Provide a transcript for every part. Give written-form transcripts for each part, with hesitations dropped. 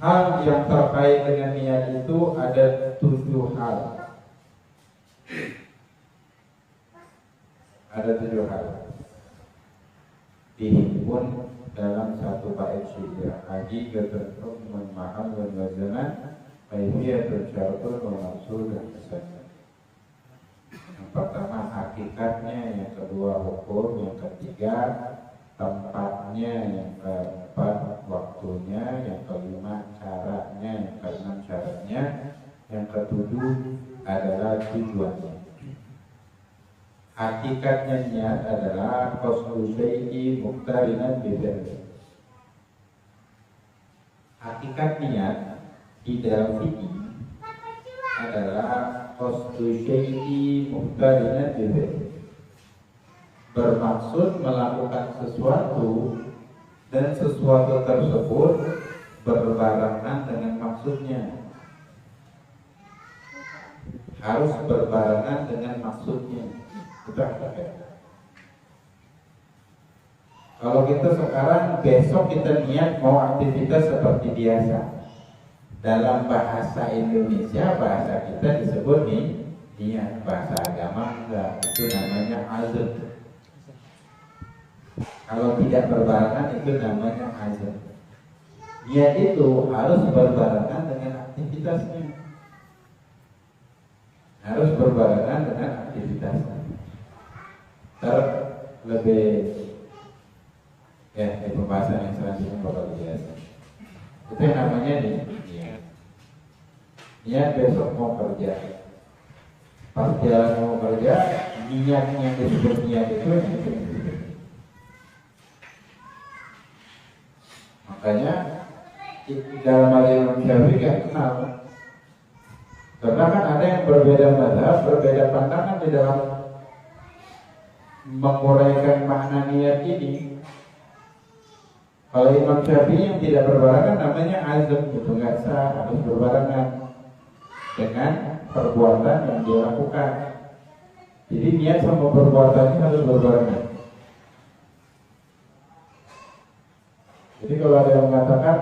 Hal yang terkait dengan niat itu ada 7 hal. Ada 7 hal. Dihimpun dalam satu bait syair. Haji ketentu memaham dan wazanan kaifiyatul syartul maksud dan kesan. Yang pertama hakikatnya, yang kedua hukum, yang ketiga tempatnya, yang keempat waktunya, yang kelima caranya, yang keenam syaratnya, yang ketujuh adalah tujuannya. Hakikatnya niat adalah qasdu syai'i muqtarinan bi fi'li. Hakikat niat di dalam fikih adalah qasdu syai'i muqtarinan bi fi'li. Bermaksud melakukan sesuatu dan sesuatu tersebut berbarengan dengan maksudnya. Harus berbarengan dengan maksudnya. Kalau kita sekarang besok kita niat mau aktivitas seperti biasa, dalam bahasa Indonesia bahasa kita disebut niat, bahasa agama enggak, itu namanya azam. Kalau tidak berbarengan itu namanya azam. Niat itu harus berbarengan dengan aktivitasnya, harus berbarengan dengan aktivitasnya. Lebih di pembahasan yang selanjutnya bakal dijelasin. Itu yang namanya niat. Niat besok mau kerja, pas jalan mau kerja, niatnya yang disebut niat itu. Makanya dalam hal Imam Syafi'i gak kenal, karena kan ada yang berbeda mazhab, berbeda pandangan di dalam menguraikan makna niat ini. Kalau Imam Syafi'i yang tidak berbarengan namanya azam, itu nggak sah, harus berbarengan dengan perbuatan yang dia lakukan. Jadi niat sama perbuatannya harus berbarengan. Jadi kalau ada yang mengatakan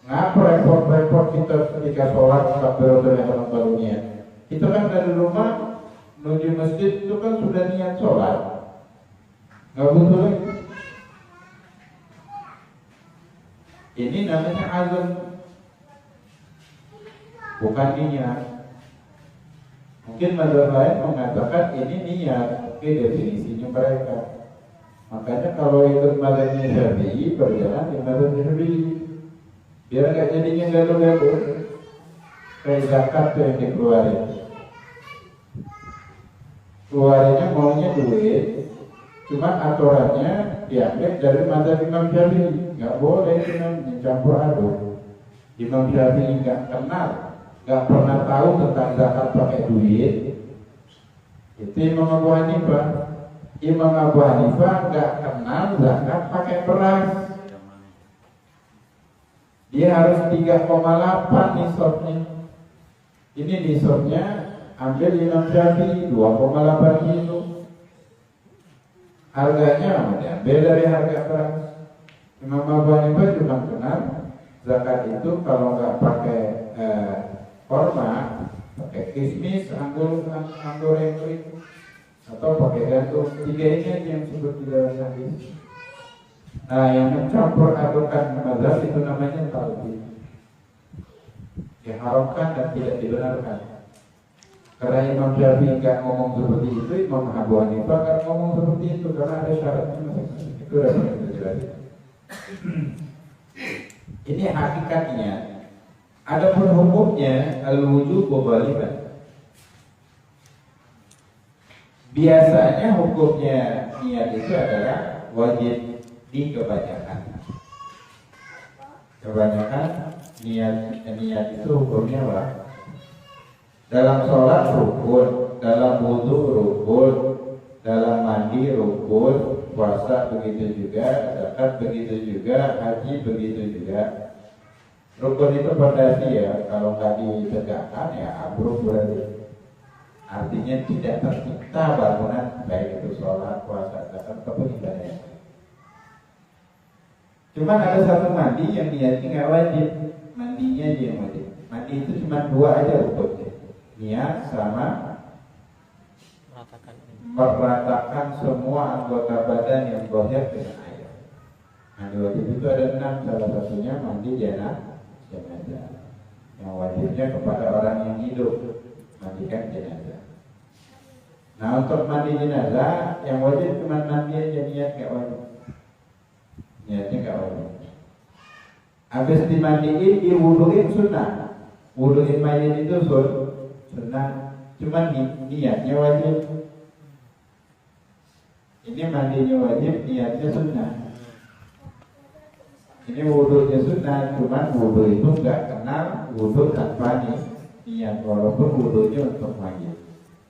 ngapa repot-repot kita ketika sholat takbiratul ihram baru niat, kita kan dari rumah menuju masjid itu kan sudah niat sholat, nggak butuh lagi. Ini namanya azam, bukan niat. Mungkin mazhab lain mengatakan ini niat, oke, definisinya mereka. Makanya kalau ikut mazhab Syafi'i, berjalan di mazhab Syafi'i, biar nggak jadinya gaduh-gaduh. Kayak zakat tuh yang dikeluarin, keluarnya maunya duit, cuma aturannya diambil dari mazhab Imam Syafi'i, nggak boleh campur aduk. Imam Syafi'i nggak kenal, nggak pernah tahu tentang zakat pakai duit. Itu Imam Abu Hanifah. Imam Abu Hanifah nggak kenal zakat pakai beras. Dia harus 3,8 nisabnya. Ini nisabnya ambil Imam Syafi'i 2,8 kilo. Harganya diambil dari harga beras. Imam Abu Hanifah cuma kenal zakat itu kalau nggak pakai korma, pakai kismis, anggur yang kering, atau pakai gandum. Tiga ini aja yang disebut di dalam hadis. Nah, yang mencampur adukan mazhab itu namanya talbis, diharamkan dan tidak dibenarkan. Karena Imam Syafi'i nggak ngomong seperti itu, Imam Abu Hanifah nggak ngomong seperti itu, karena ada syaratnya masing-masing. Itu udah kita jelasin. Ini hakikatnya. Adapun hukumnya al-wujub wal-ibadah. Biasanya hukumnya niat itu adalah wajib di kebanyakan. Niat itu hukumnya apa? Dalam sholat rukun, dalam wudu rukun, dalam mandi rukun, puasa begitu juga, zakat begitu juga, haji begitu juga. Rukun itu fondasi ya, kalau nggak ditegakkan ya ambruk berarti. Artinya tidak tercipta bangunan baik itu sholat, puasa, zakat ataupun ibadah. Cuman ada satu mandi yang niatnya nggak wajib. mandinya aja yang wajib. Mandi itu cuma dua aja rukunnya, niat sama meratakan semua anggota badan yang zahir dengan air. Mandi wajib itu ada 6, salah satunya mandi jenazah. Yang wajibnya kepada orang yang hidup, mandikan jenazah. Nah untuk mandi jenazah yang wajib cuma mandi aja, niat nggak wajib. Niatnya nggak wajib. Habis dimandiin, diwuduin sunnah. Wuduin mayit itu sunnah. Cuma niatnya wajib. Ini mandinya wajib, niatnya sunnah. Ini wudunya sunnah, cuma wudu itu nggak kenal wudu tanpa niat, walaupun wudunya untuk mayit.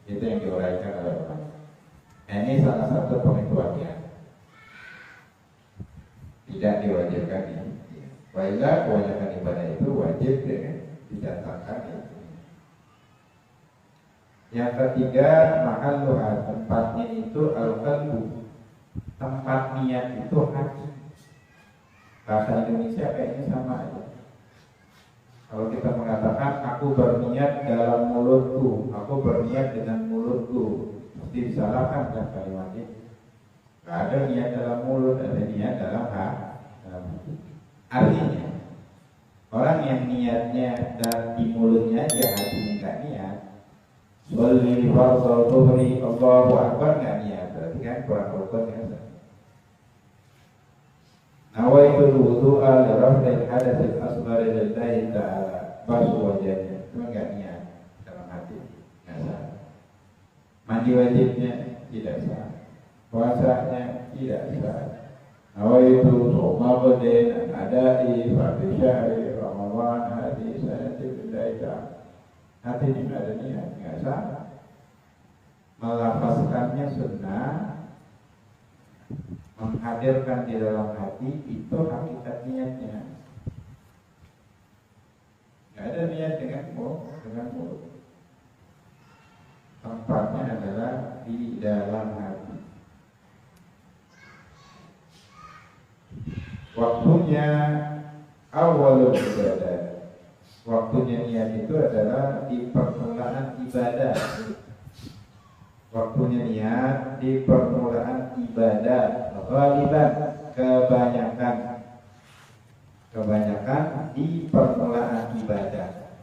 Itu yang diuraikan oleh orang. Nah, ini salah satu pengecualian. Tidak diwajibkan ini. Wailah kewajiban ibadah itu wajib dengan didatangkan itu. Yang ketiga, mahalluha, tempatnya itu al-qalbu. Tempat niat itu hati. Bahasa Indonesia kayaknya sama aja. Kalau kita mengatakan aku berniat dalam mulutku, aku berniat dengan mulutku, mesti disalahkan kan kalimatnya. Gak ada niat dalam mulut, ada niat dalam hati. Artinya orang yang niatnya dan di mulutnya aja, hatinya nggak niat. Sholli fardhu dhuhri Allahu akbar nggak niat, berarti kan kurang rukun kan. Nawaitul wudu'a li raf'il hadatsil asghar lillahi ta'ala. Basuh wajahnya, cuma nggak niat dalam hati, nggak sah. Mandi wajibnya tidak sah, puasanya tidak sah. Nawaitu soma badin adai fardhi syahri Ramadan hadi sanati lillahi ta'ala. Hati ini nggak ada niat, nggak sah. Melafazkannya sunnah, menghadirkan di dalam hati itu hakikat niatnya. Nggak ada niat dengan mulut. Tempatnya adalah di dalam hati. Waktunya awalul ibadah. Waktunya niat itu adalah di permulaan ibadah. Waktunya niat di permulaan ibadah. Ghaliban, kebanyakan di permulaan ibadah.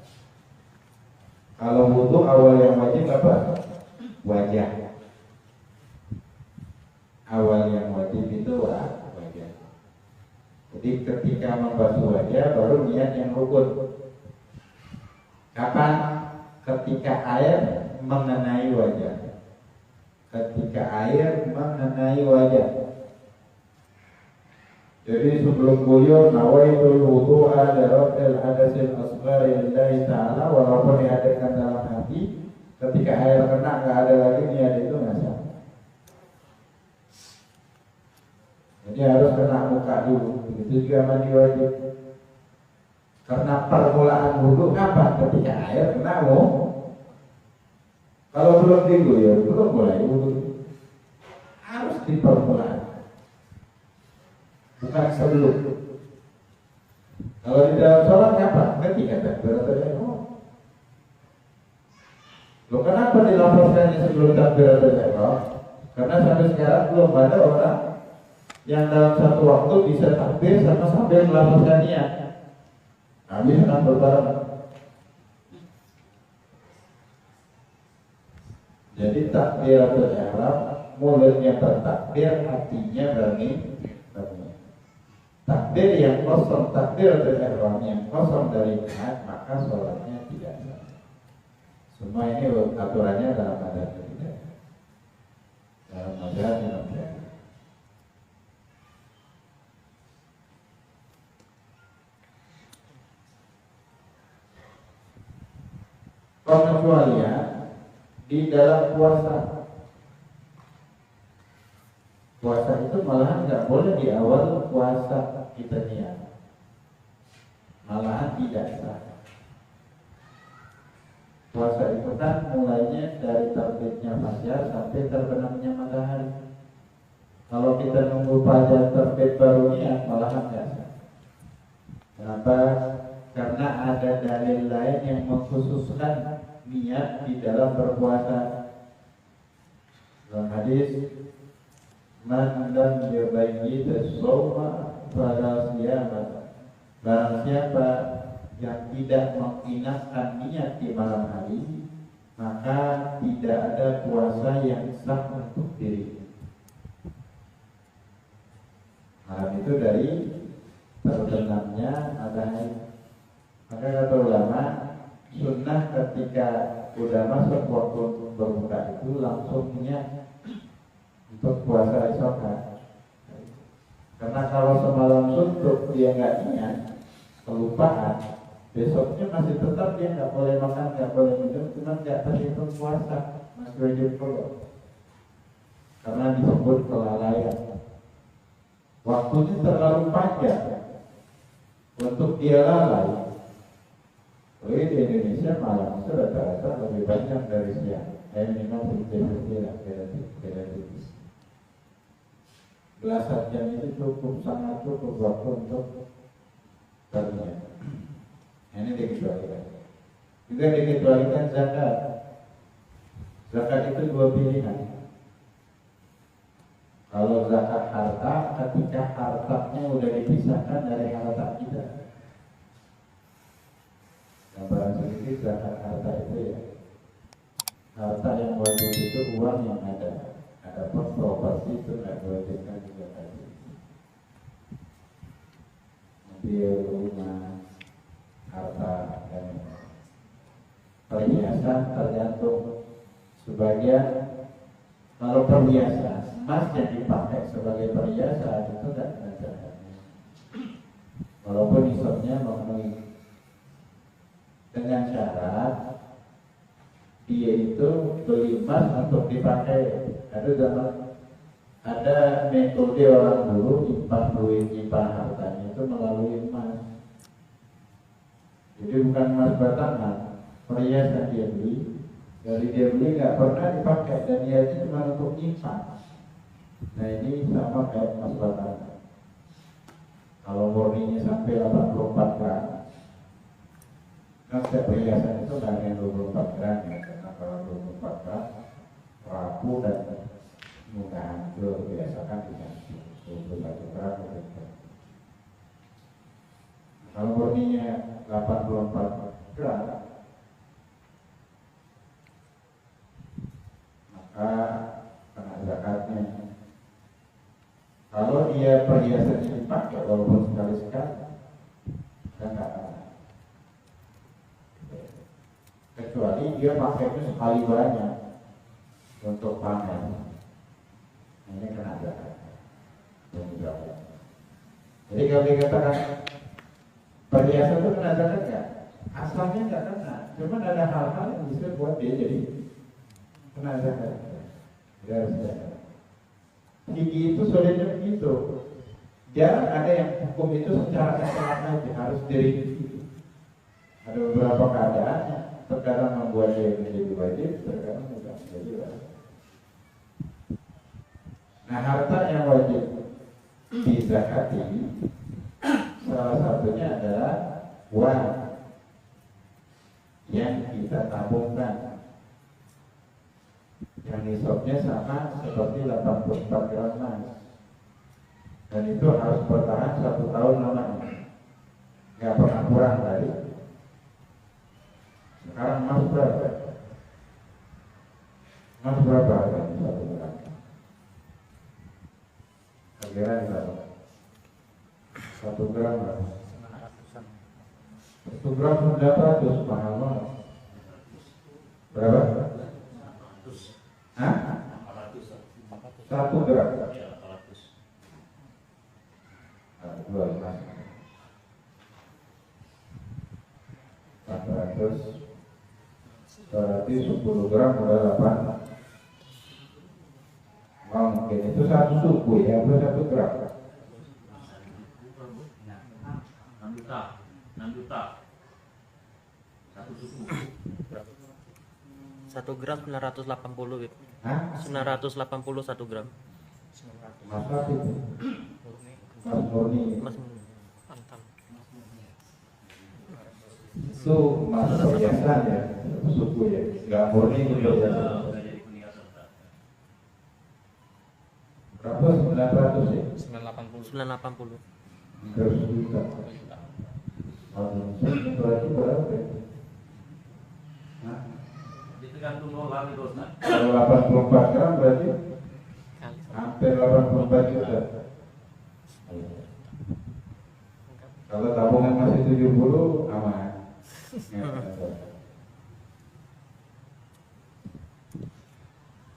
Kalau wudu awal yang wajib apa? Wajah. Awal yang wajib itu wajah. Jadi ketika membasuh wajah baru niat yang rukun. Kapan? Ketika air mengenai wajah. Ketika air mengenai wajah. Jadi sebelum buyur nawaitul wudu'a li raf'il hadatsil asghar lillahi ta'ala, walaupun dihadirkan dalam hati, ketika air kena nggak ada lagi niat itu nggak sah. Jadi harus kena muka dulu. Begitu juga mandi wajib. Karena permulaan wudu kapan? Ketika air kena Kalau belum diguyur, belum mulai wudu. Harus di permulaan. Bukan sebelum. Kalau di dalam sholat apa? Ketika takbiratul ihram. Loh kenapa dilafazkannya sebelum takbiratul ihram? Karena sampai sekarang belum ada orang yang dalam satu waktu bisa takbir sama sambil melafazkan niat. Kami akan berbareng. Jadi takbiratul ihram, mulutnya bertakbir, hatinya berniat. Takbir yang kosong, takbiratul ihram yang kosong dari niat, maka sholatnya tidak sah. Semua ini aturannya dalam mazhab tidak. Dalam mazhab tidak. Pengecualian di dalam puasa. Puasa itu malahan nggak boleh di awal puasa kita niat, malahan tidak sah. Puasa itu kan mulainya dari terbitnya fajar sampai terbenamnya matahari. Kalau kita nunggu fajar terbit baru niat, malahan nggak sah. Kenapa? Karena ada dalil lain yang mengkhususkan niat di dalam berpuasa. Dalam hadis, man lam yubayyit as-sawma fala siyama. Barang siapa yang tidak menginapkan niat di malam hari, maka tidak ada puasa yang sah untuk diri. Malam itu dari terbenamnya matahari. Maka kata ulama, sunnah ketika udah masuk waktu berbuka itu langsung niat untuk puasa esokan. Karena kalau semalam suntuk dia nggak niat, kelupaan, besoknya masih tetap dia nggak boleh makan, nggak boleh minum, cuma nggak terhitung puasa, masih wajib kolok. Karena disebut kelalaian. Waktunya terlalu panjang untuk dia lalai. Di Indonesia malam itu rata-rata lebih panjang dari siang. Minimal 50 lah, beda tipis. Belasan jam itu cukup, sangat cukup waktu untuk berniat. Ini dikecualikan. Juga dikecualikan zakat. Zakat itu dua pilihan. Kalau zakat harta, ketika hartanya udah dipisahkan dari harta kita. Yang barang sedikit zakat harta itu ya. Harta yang wajib itu uang yang ada. Ada properti itu nggak diwajibkan juga tadi. Mobil, rumah, harta dan perhiasan tergantung. Sebagian kalau perhiasan emas yang dipakai sebagai perhiasan itu tidak ada zakatnya. Walaupun nisabnya memenuhi, dengan syarat dia itu beli emas untuk dipakai. Ada metode orang dulu nyimpan duit, nyimpan hartanya itu melalui emas. Jadi bukan emas batangan, perhiasan dia beli. Dari dia beli nggak pernah dipakai dan niatnya cuma untuk nyimpan. Nah ini sama kayak emas batangan. Kalau murninya sampai 84 gram, kan setiap perhiasan itu nggak ada 24 gram ya, karena kalau 24 gram rapuh dan mudah hancur, biasakan diganti 21 gram gitu. Kalau murninya 84 gram, maka kena zakatnya. Kalau dia perhiasannya dipakai walaupun sekali-sekali, kan nggak kena. Kecuali dia pakainya sekali banyak untuk pamer. Ini kena zakat. Jadi kalau dikatakan perhiasan itu kena zakat nggak? Asalnya nggak kena. Cuma ada hal-hal yang bisa buat dia jadi kena zakat. Dia harus zakat. Gigi itu sulitnya begitu. Jarang ada yang hukum itu secara keseluruhan aja harus diri. Ada beberapa keadaan terkadang membuat dia menjadi wajib, terkadang tidak menjadi wajib. Nah, harta yang wajib dizakati salah satunya adalah uang yang kita tabungkan, yang nisabnya sama seperti 84 gram emas, dan itu harus bertahan 1 tahun lamanya, nggak pernah kurang dari. Sekarang emas berapa? Emas berapa harganya 1 gram? Kira-kira berapa? 1 gram berapa? 1 gram 900, mahal banget. Berapa? Hah? 1 gram? 400 berarti 10 gram udah 8. Oh, mungkin itu 1 suku ya, atau 1 gram? 6 juta 1 suku. 1 gram 980 Wib. Hah? 980 1 gram. Masa itu? Mas murni. Mas mantap. itu emas perhiasan ya, suku ya, nggak murni itu perhiasan. Nggak jadi kuningan serta. Berapa? 900 ya? 980. 300 juta. Berarti berapa ya? Hah? Tergantung dolar itu Ustaz. Kalau 84 gram berarti Kali. hampir 84 juta. Kalau tabungan masih 70 aman.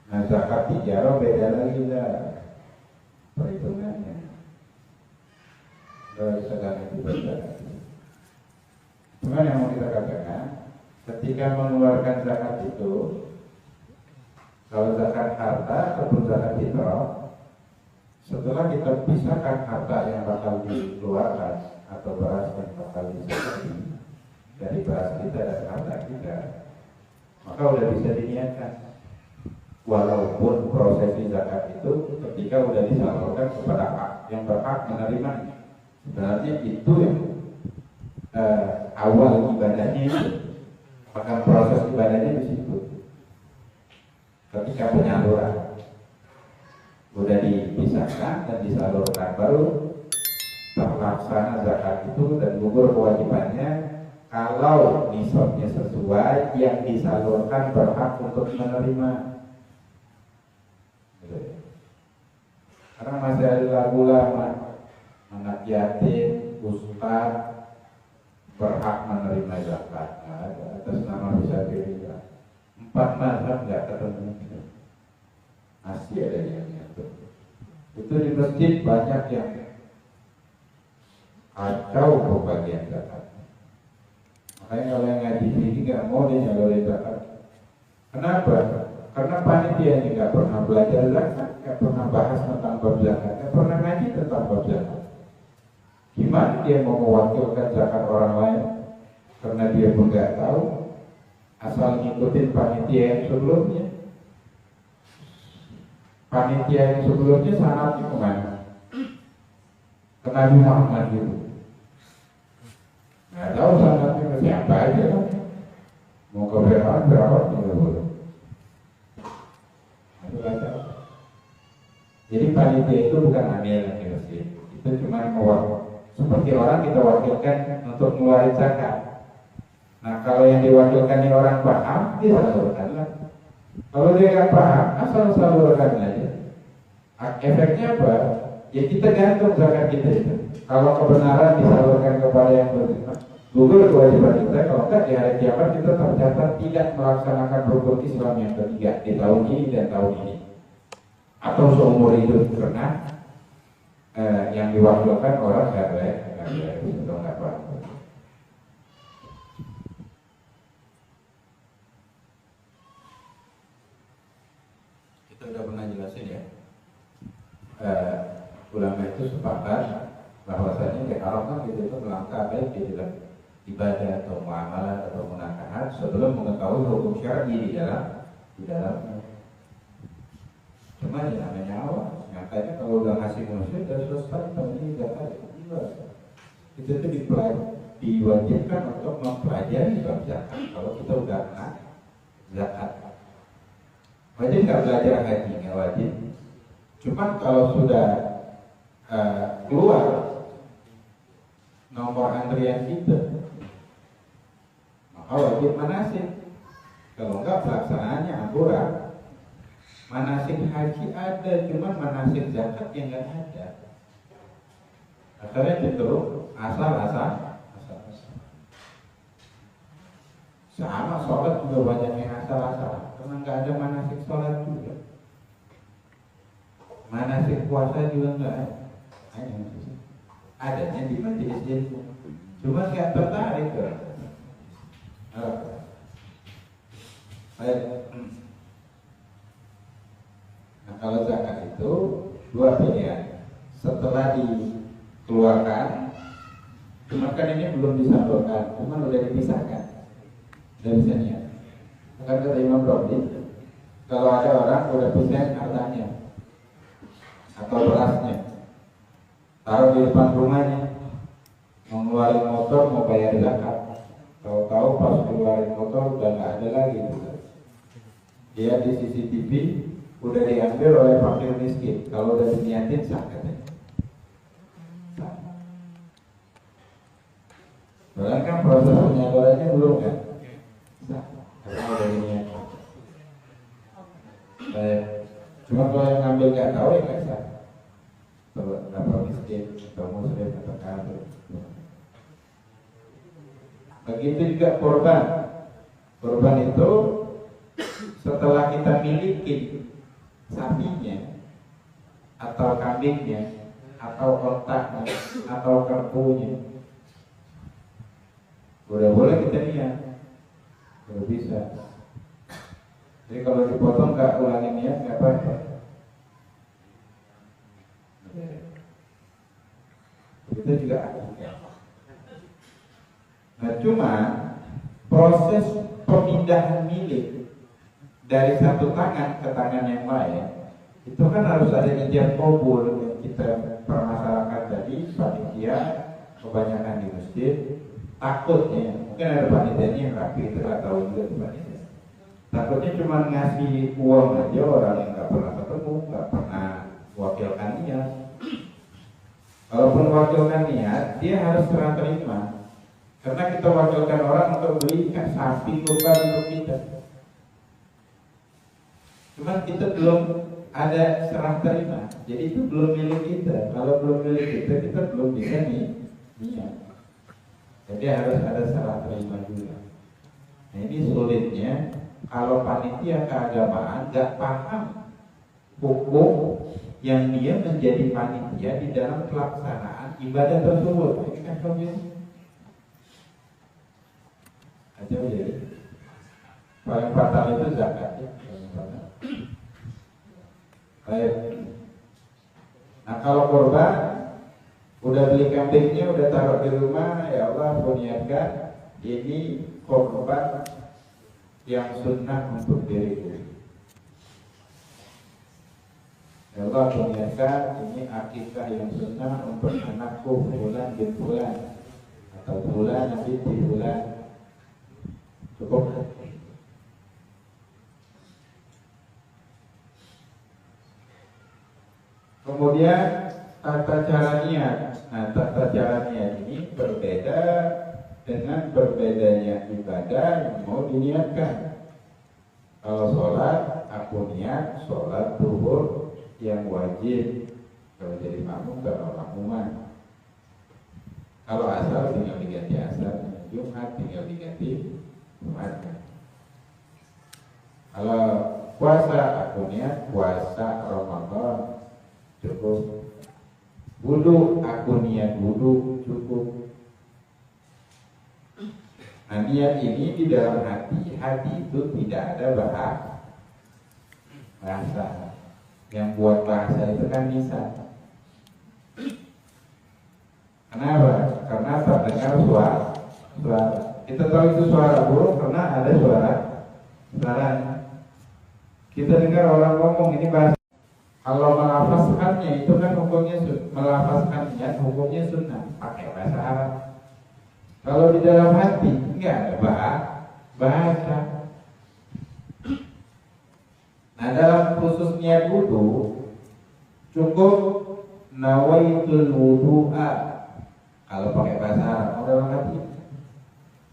Nah zakat tijarah beda lagi lah perhitungannya. Sedang itu beda. Cuman yang mau kita katakan, ketika mengeluarkan zakat itu, kalau zakat harta ataupun zakat fitrah, setelah kita pisahkan harta yang bakal dikeluarkan atau beras yang bakal disakati dari beras kita dan harta kita, maka udah bisa diniatkan. Walaupun prosesi zakat itu ketika udah disalurkan kepada hak yang berhak menerimanya, sebenarnya itu yang awal ibadahnya itu, maka proses ibadahnya di situ. Ketika penyaluran udah dipisahkan dan disalurkan, baru terlaksana zakat itu dan gugur kewajibannya kalau nisabnya sesuai, yang disalurkan berhak untuk menerima. Karena masih ada lagu lama, anak yatim, ustaz berhak menerima zakat. Nah, atas nama bisa pilih 4 mazhab nggak ketemu. Masih ada yang ngatur. Itu di masjid banyak yang kacau pembagian zakat. Makanya kalau yang ngaji sini nggak mau dia nyalurin zakat. Kenapa? Karena panitia ini nggak pernah belajar zakat, nggak pernah bahas tentang bab zakat, nggak pernah ngaji tentang bab zakat. Gimana dia mau mewakilkan zakat orang lain? Karena dia pun nggak tahu, asal ngikutin panitia yang sebelumnya. Panitia yang sebelumnya sanatnya kemana? Ke Nabi Muhammad gitu. Nggak tahu sanatnya ke siapa aja kan? Mau ke Fir'aun juga boleh. Jadi panitia itu bukan amil yang masjid. Itu cuma seperti orang kita wakilkan untuk mengeluarkan zakat. Nah kalau yang diwakilkan ini orang paham, dia salurkanlah. Kalau dia nggak paham, asal salurkan aja. Efeknya apa? Ya kita gantung zakat kita itu. Kalau kebenaran disalurkan kepada yang bersifat gugur kewajiban kita, kalau enggak di hari kiamat kita tercatat tidak melaksanakan rukun Islam yang ketiga di tahun ini dan tahun ini, atau seumur hidup, karena yang diwakilkan orang nggak baik itu nggak paham. Kita udah pernah jelasin ya, ulama itu sepakat bahwasanya yang haram kan gitu itu melangkah baik di dalam ibadah atau muamalah atau munakahat sebelum mengetahui hukum syar'i di dalam. Cuma ya namanya awal, nyatanya kalau udah ngasih manusia udah selesai, tahun ini udah ada itu tuh diwajibkan untuk mempelajari bab zakat. Kalau kita udah kena zakat, wajib nggak belajar haji, nggak wajib. Cuman kalau sudah keluar nomor antrian kita, maka wajib manasik. Kalau enggak pelaksanaannya akurat. Manasik haji ada, cuman manasik zakat yang enggak ada. Akhirnya cenderung asal-asal. Sama sholat juga banyak yang asal-asal, karena enggak ada manasik sholat juga. Manasik puasa juga enggak ada. Adanya di majelis ilmu, cuma nggak tertarik kan? Baik. Nah kalau zakat itu dua pilihan. Setelah dikeluarkan, cuma kan ini belum disalurkan, cuma udah dipisahkan. Dari sini. Kan kata Imam Rabi, kalau ada orang udah pisah hartanya atau berasnya, taruh di depan rumahnya, mau ngeluarin motor, mau bayar zakat, Tahu-tahu pas keluarin motor udah nggak ada lagi gitu. Dia di CCTV udah diambil oleh fakir miskin. Kalau udah diniatin sah katanya. Sah. Padahal kan proses penyadarannya belum kan? Sah. Karena udah diniatin. Cuma kalau yang ngambil nggak tahu ya nggak sah. Berapa miskin, atau muslim, atau kafir. Begitu juga korban. Korban itu setelah kita miliki sapinya, atau kambingnya, atau otaknya, atau kerpunya, udah boleh kita niat, udah bisa. Jadi kalau dipotong nggak ulangi niat nggak apa-apa. Itu juga akikah. Nah cuma proses pemindahan milik dari satu tangan ke tangan yang lain itu kan harus ada ijab qabul yang kita permasalahkan tadi. Panitia kebanyakan di masjid takutnya, mungkin ada panitianya yang rapi itu nggak tahu juga di panitia. Takutnya cuma ngasih uang aja orang yang nggak pernah ketemu, nggak pernah wakilkan niat. Kalaupun wakilkan niat, dia harus serah terima. Karena kita wakilkan orang untuk beli sapi kurban untuk kita. Cuman kita belum ada serah terima. Jadi itu belum milik kita. Kalau belum milik kita, kita belum bisa niat. Jadi harus ada serah terima juga. Nah ini sulitnya kalau panitia keagamaan nggak paham hukum yang dia menjadi panitia di dalam pelaksanaan ibadah tersebut. Ini kan aja jadi paling fatal itu zakat ya. Baik. Nah kalau korban udah beli kambingnya, udah taruh di rumah, ya Allah aku niatkan ini korban yang sunnah untuk diriku. Ya Allah aku niatkan ini akikah yang sunnah untuk anakku bulan bin bulan atau bulan binti bulan. Cukup. Kemudian tata cara niat. Nah, tata cara niat ini berbeda dengan berbedanya ibadah yang mau diniatkan. Kalau sholat, aku niat sholat zuhur yang wajib. Kalau jadi makmum kalau makmuman. Kalau asar tinggal diganti asar, Jumat tinggal diganti Jumat. Kalau puasa aku niat puasa Ramadan cukup. Wudu aku niat wudu cukup. Nah niat ini di dalam hati itu tidak ada bahasa. Yang buat bahasa itu kan lisan. Kenapa? Karena terdengar suara. Kita tahu itu suara burung karena ada suaranya. Kita dengar orang ngomong ini bahasa. Kalau melafazkannya itu kan hukumnya melafazkannya hukumnya sunnah, pakai bahasa Arab. Kalau di dalam hati enggak ada bahasa. Nah dalam khusus niat wudu cukup nawaitul wudu'a. Kalau pakai bahasa Arab dalam hati,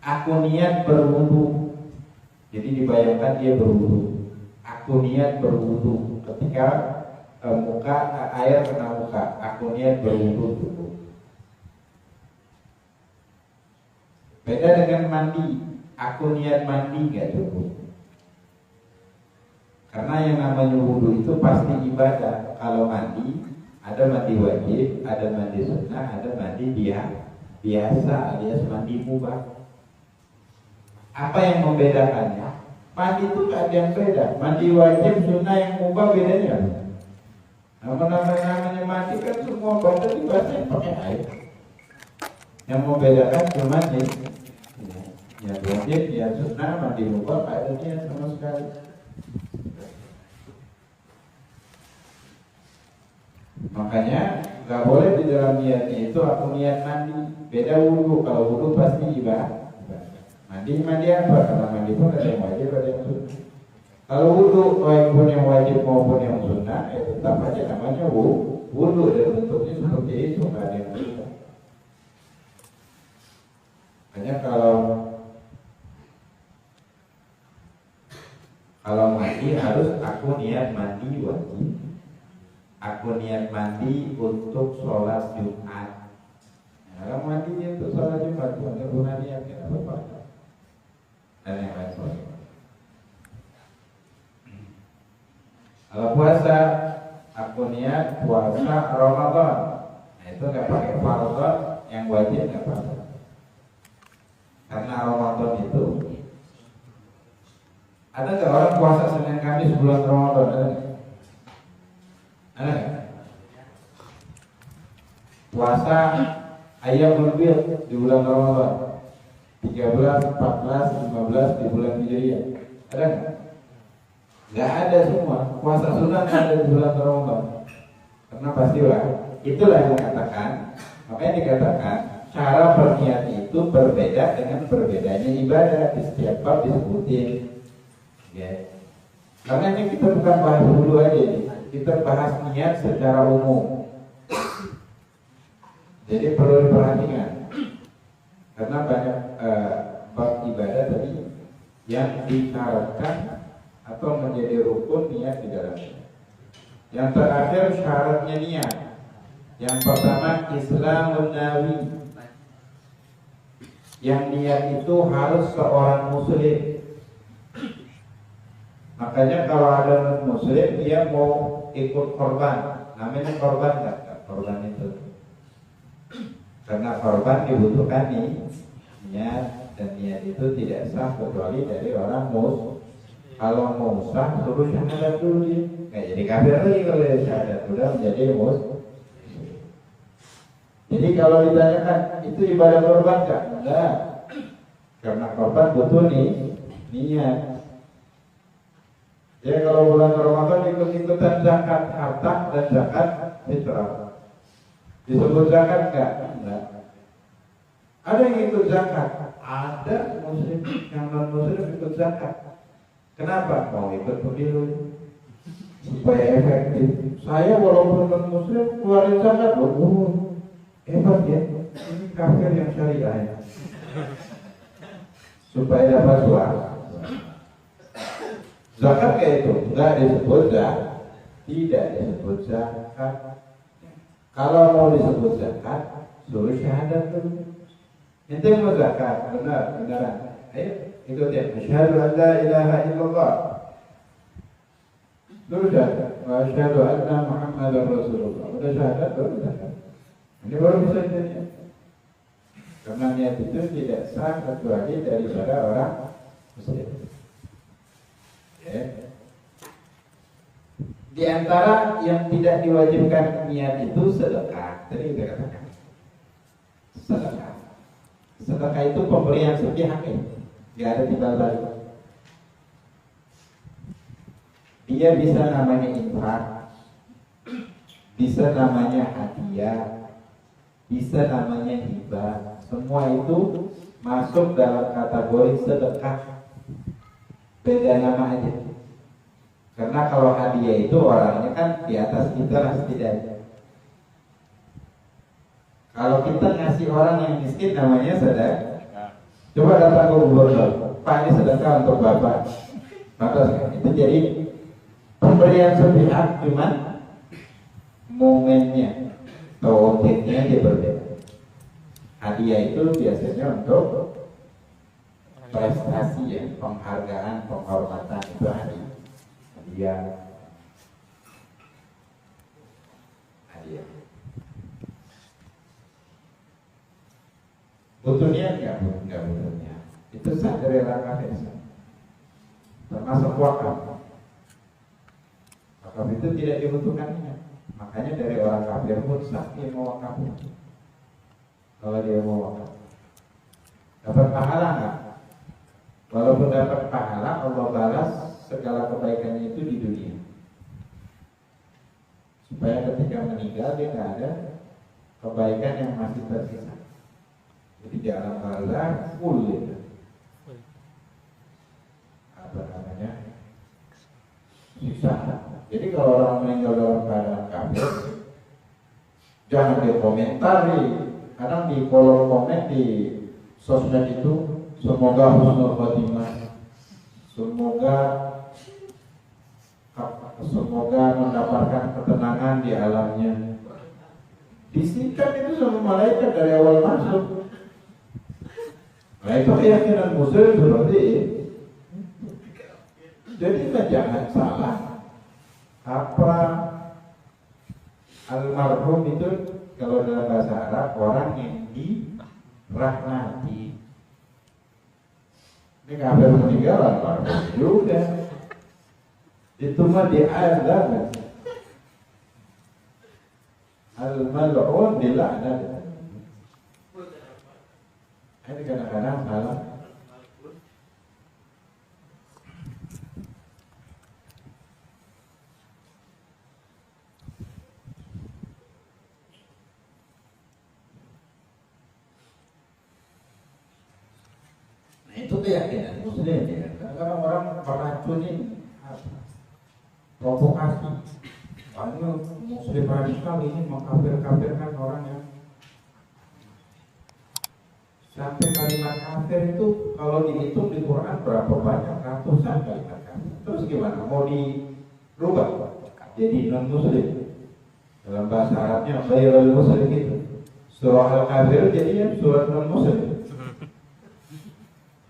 aku niat berwudu. Jadi dibayangkan dia berwudu. Aku niat berwudu ketika air kena muka. Aku niat berwudu dulu. Beda dengan mandi. Aku niat mandi nggak cukup. Karena yang namanya wudu itu pasti ibadah. Kalau mandi, ada mandi wajib, ada mandi sunnah, ada mandi biasa alias mandi mubah. Apa yang membedakannya? Mandi itu nggak ada yang beda. Mandi wajib, sunnah, yang mubah bedanya. Namanya mandi kan semua badan dibasahin pakai air. Yang membedakan cuma nih, ya wajib, ya sunnah, mandi mubah, ada dia sama sekali. Makanya nggak boleh di dalam niatnya itu aku niat mandi. Beda wudu. Kalau wudu pasti ibadah. Mandi apa? Karena mandi pun ada yang wajib, ada yang sunnah. Kalau wudhu, baik pun yang wajib maupun yang sunnah, tetap aja namanya wudhu dan bentuknya seperti itu, nggak ada yang sunnah. Hanya kalau mandi harus aku niat mandi wajib. Aku niat mandi untuk sholat Jumat. Kalau mandi untuk sholat Jumat, bukan guna niat apa-apa. Dan yang lain sebagainya. Kalau puasa, aku niat puasa Ramadan. Nah, itu nggak pakai Ramadan, yang wajib nggak apa-apa. Karena Ramadan itu ada nggak orang puasa Senin Kamis bulan Ramadan? Ada nggak? Ada nggak? Puasa Ayyamul Bid di bulan Ramadan 13, 14, 15 di bulan Hijriah. Ada nggak? Nggak ada semua. Puasa sunnah ada di bulan Ramadan. Karena pastilah itulah yang dikatakan. Makanya dikatakan cara berniat itu berbeda dengan berbedanya ibadah. Di setiap bab disebutin. Ya. Karena ini kita bukan bahas dulu aja nih. Kita bahas niat secara umum. Jadi perlu diperhatikan. Karena banyak bab ibadah tadi yang disyaratkan atau menjadi rukun niat di dalamnya. Yang terakhir syaratnya niat. Yang pertama Islamun Nawi. Yang niat itu harus seorang muslim. Makanya kalau ada muslim dia mau ikut korban, namanya korban nggak? Korban itu. Karena korban dibutuhkan niat, dan niat itu tidak sah kecuali dari orang muslim. Kalau mau sah suruh syahadat dulu dia. Nggak jadi kafir lagi kalau dia syahadat, udah menjadi muslim. Jadi kalau ditanyakan itu ibadah korban nggak? Enggak. Karena korban butuh niat. Ya kalau bulan Ramadan ikut-ikutan zakat harta dan zakat fitrah. Disebut zakat enggak? Enggak. Ada yang ikut zakat, ada muslim yang non muslim ikut zakat. Kenapa? Mau ikut pemilu supaya efektif. Saya walaupun non muslim keluarin zakat, hebat ya. Ini kafir yang syariah. Supaya dapat suara. Zakat kayak itu enggak disebut zakat, tidak disebut zakat. Kalau mau disebut zakat, suruh syahadat dulu. Ente mau zakat, beneran. Ayo ikutin. Asyhadu an la ilaha illallah. Suruh syahadat. Wa asyhadu anna Muhammadar Rasulullah. Udah syahadat baru zakat. Ini baru bisa jadi. Karena niat itu tidak sah kecuali daripada orang muslim. Ya. Di antara yang tidak diwajibkan niat itu sedekah. Tadi kita katakan sedekah. Sedekah itu pemberian sepihak, nggak ada timbal balik. Dia bisa namanya infak, bisa namanya hadiah, bisa namanya hibah. Semua itu masuk dalam kategori sedekah. Beda nama aja. Karena kalau hadiah itu orangnya kan di atas kita lah setidaknya. Kalau kita ngasih orang yang miskin namanya sedekah. Coba datang ke gubernur, Pak ini sedekah untuk Bapak. Maka itu jadi pemberian sepihak, cuman momennya atau objeknya dia berbeda. Hadiah itu biasanya untuk prestasi ya, penghargaan, penghormatan itu hadiah. Butuh niat nggak butuh niat. Itu sah dari langkah desa. Termasuk wakaf. Wakaf itu tidak dibutuhkan niat. Makanya dari orang kafir pun sah dia mau wakaf. Kalau dia mau wakaf, dapat pahala nggak? Walaupun dapat pahala, Allah balas segala kebaikannya itu di dunia. Supaya ketika meninggal dia nggak ada kebaikan yang masih tersisa. Jadi di alam barzakh full itu. Jadi kalau orang meninggal dalam keadaan kafir, jangan dikomentari. Kadang di kolom komen di sosmed itu, semoga husnul khotimah, semoga mendapatkan ketenangan di alamnya. Disingkat itu sama malaikat dari awal masuk. Nah itu keyakinan muslim seperti itu. Jadi jangan salah. Apa almarhum itu kalau dalam bahasa Arab orang yang dirahmati. Ini kafir meninggal almarhum juga. Itu mah diazab. Al-mal'un dilaknat. Ini kadang-kadang salah. Nah itu keyakinan muslim ya. Kadang-kadang orang meracunin provokasi. Karena muslim radikal ini mengkafir-kafirkan orang yang sampai kalimat kafir itu kalau dihitung di Quran berapa banyak, ratusan kalimat kafir. Terus gimana? Mau dirubah jadi non muslim? Dalam bahasa Arabnya ghairul muslim itu. Surah Al-Kafir jadinya surah non muslim.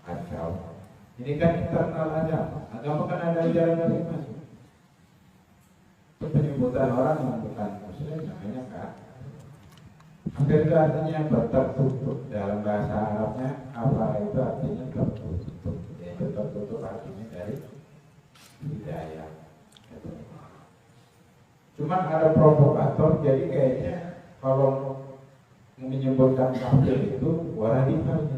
Kacau. Ini kan internal agama. Agama kan ada ajaran masing-masing. Penyebutan orang yang bukan muslim namanya kafir. Kafir itu artinya tertutup. Dalam bahasa Arabnya apa itu artinya tertutup. Yaitu tertutup artinya dari hidayah. Cuman ada provokator, jadi kayaknya kalau menyebutkan kafir itu radikal.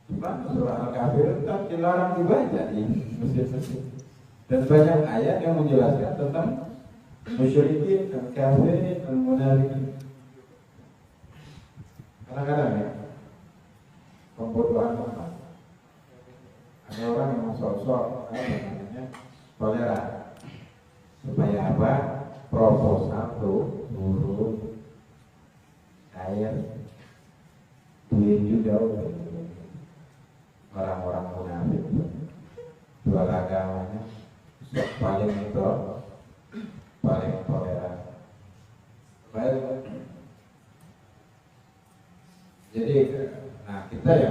Cuman surah Al-Kafir tetap dilarang dibaca di Mesir. Dan banyak ayat yang menjelaskan tentang musyrikin, kafirin, al-munafiqin. Kadang-kadang ya, pembodohan orang. Ada orang yang sosok toleran. Supaya apa? Proposal tuh turun air duit juga orang-orang munafik jual agamanya paling itu paling toleran. Baik. Jadi, nah kita ya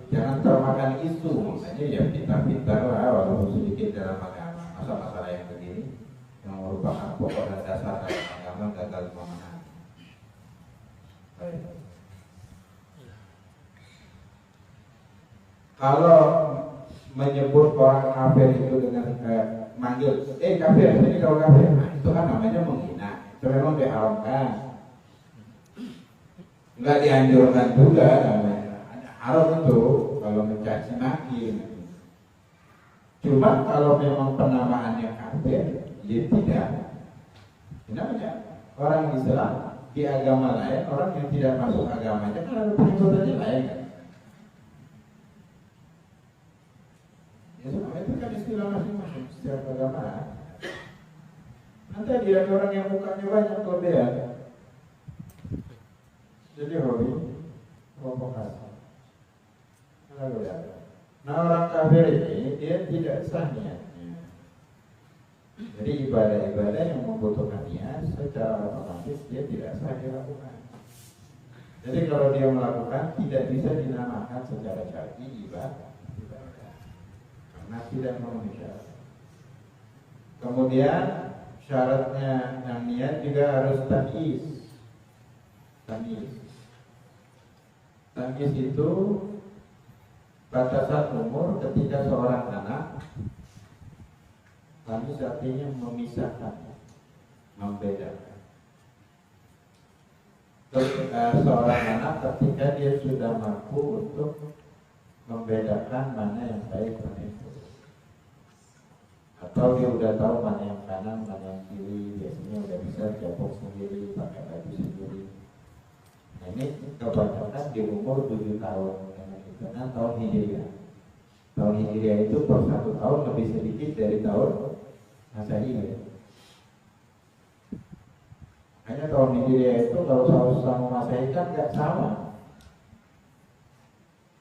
jangan termakan isu, makanya ya pintar-pintar lah walaupun sedikit dalam agama. Masalah yang begini yang merupakan pokok dan dasar dalam agama gagal memahami. Baik. Kalau menyebut orang kafir itu dengan manggil, kafir, ini kalau kafir, nah, itu kan namanya menghina. Itu memang diharamkan. Enggak dianjurkan juga namanya. Haram itu kalau mencaci maki. Cuma kalau memang penamaannya kafir, dia tidak. Namanya orang Islam di agama lain, orang yang tidak masuk agamanya kan ada penyebutannya lain kan. Ya semua itu kan istilah masing-masing setiap agama. Nanti dia ada orang yang mukanya banyak kelebihan. Jadi hobi provokasi. Nah orang kafir ini dia tidak sah niatnya. Jadi ibadah-ibadah yang membutuhkan niat secara otomatis dia tidak sah dilakukan. Jadi kalau dia melakukan tidak bisa dinamakan secara syar'i ibadah. Karena tidak memenuhi syarat. Kemudian syaratnya yang niat juga harus tamyiz. Tamyiz itu batasan umur ketika seorang anak, tamyiz artinya memisahkan, membedakan. Seorang anak ketika dia sudah mampu untuk membedakan mana yang baik mana yang buruk, atau dia udah tahu mana yang kanan mana yang kiri, biasanya udah bisa jatuh sendiri, pakai baju sendiri. Nah ini kebanyakan di umur 7 tahun. Karena tahun Hijriah. Tahun Hijriah itu per 1 tahun lebih sedikit dari tahun Masehi ya. Hanya tahun Hijriah itu kalau sama Masehi kan nggak sama.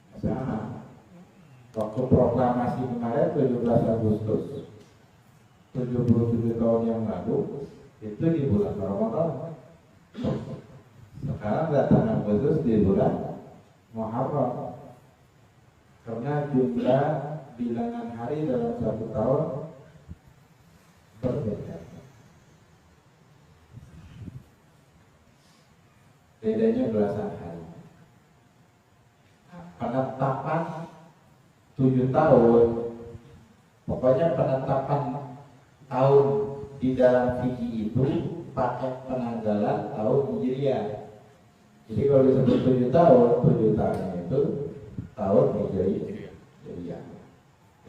Nggak sama. Waktu proklamasi kemarin 17 Agustus 77 tahun yang lalu itu di bulan Ramadan. Sekarang datang Agustus di bulan Muharram. Karena jumlah bilangan hari dalam satu tahun berbeda. Bedanya belasan hari. Penetapan 7 tahun, pokoknya penetapan tahun di dalam fikih itu pakai penanggalan tahun Hijriah. Jadi kalau disebut 7 tahun, 7 tahunnya itu tahun Hijriah.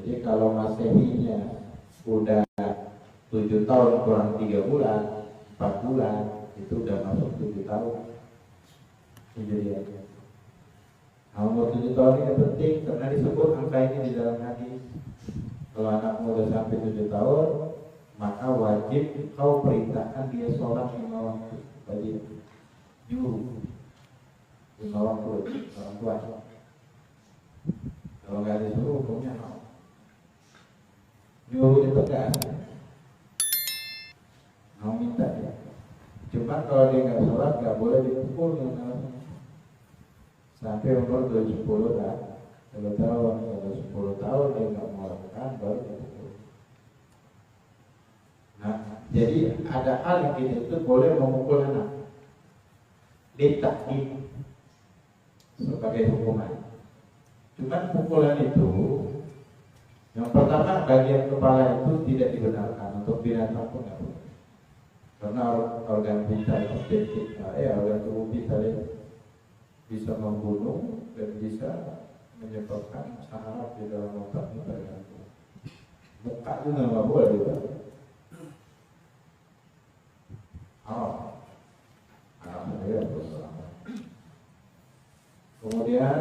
Jadi kalau Masehinya udah 7 tahun kurang 3 bulan, 4 bulan, itu udah masuk 7 tahun Hijriah. Nah, umur 7 tahun ini penting karena disebut angka ini di dalam hadis. Kalau anak muda sampai 7 tahun, maka wajib kau perintahkan dia sholat 5 waktu. Wajib nyuruh 5 waktu orang tua. Kalau nggak disuruh, hukumnya mau. Nyuruh itu tegas, mau minta ya. Cuma kalau dia nggak sholat, nggak boleh dipukul sampai umur 70 dah. Kalau tahun, kalau 10 tahun dia nggak mau lakukan, baru dipukul. Nah, jadi ada hal yang kita itu boleh memukul anak, ditakin sebagai hukuman. Cuman pukulan itu, yang pertama bagian kepala itu tidak dibenarkan untuk binatang pun nggak boleh. Karena organ vital, organ tubuh vital itu bisa membunuh dan bisa menyebabkan saraf di dalam otaknya terganggu. Muka juga nggak boleh juga. Kemudian